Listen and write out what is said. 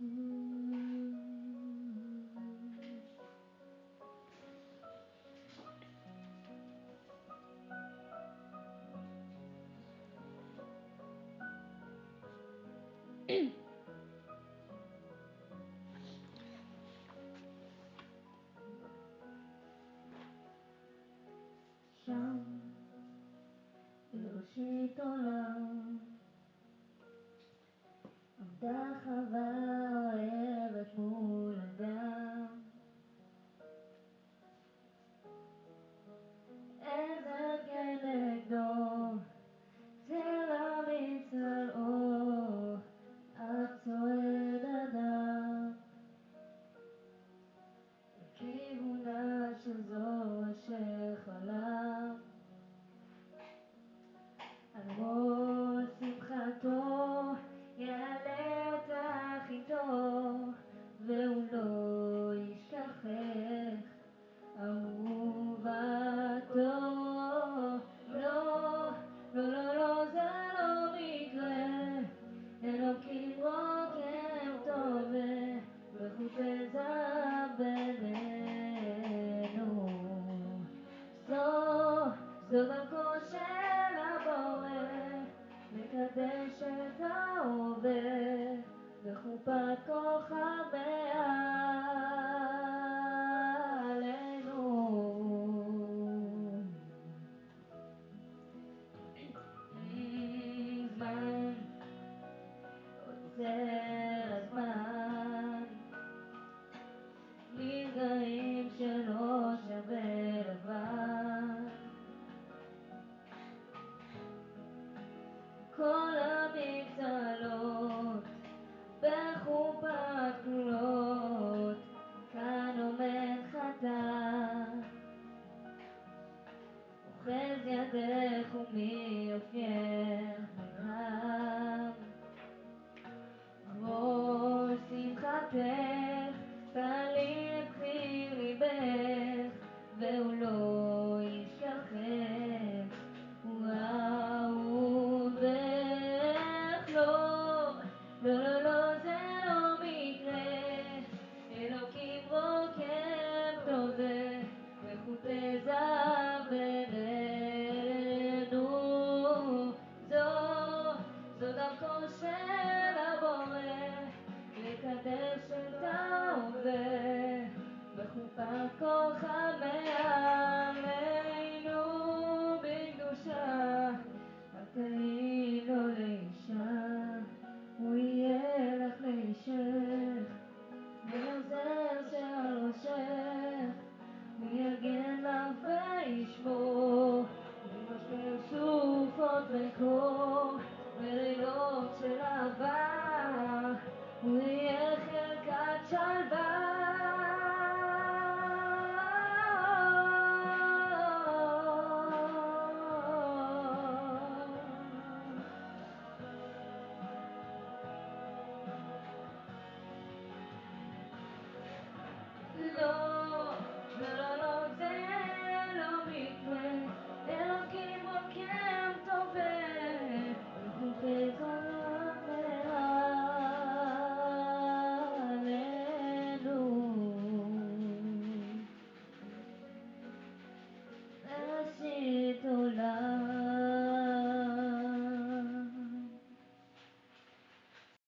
שם בראשית עולם עמדה חווה אוהבת מול אדם, עזר כנגדו צלע מצלעו עד צועד אדם לכיוונה של זו אשר חלם על ראש שמחתו יעלה אותך איתו והוא לא ישכחך אהובתו. לא, לא, לא, לא, זה לא מקרה, אלוקים רוקם טוב וחוטי זהב בינינו. זו דרכו של הבורא לקדש את ההווה בחופת כוכב מעלינו. זמן עוצר הזמן, מרגעים שלא שווה לבן, כל המבצלות בחופת כלות, כאן עומד חתן אוחז ידך ומיופייך נדהם. ראש שמחתך תעלי את בחיר ליבך והוא לא ישכחך, הוא אהובך. לא, לא, לא, לא, זה לא מקרה, אלוקים רוקם טוב וחוטי זהב בינינו. זו דרכו של הבורא לקדש את ההווה בחופת כוכב מעלינו. בקדושה אל תהי לו לאישה, הוא יהיה לך לאישך ועוזר שעל ראשך, הוא יגן לך וישמור ממשבר סופות וכל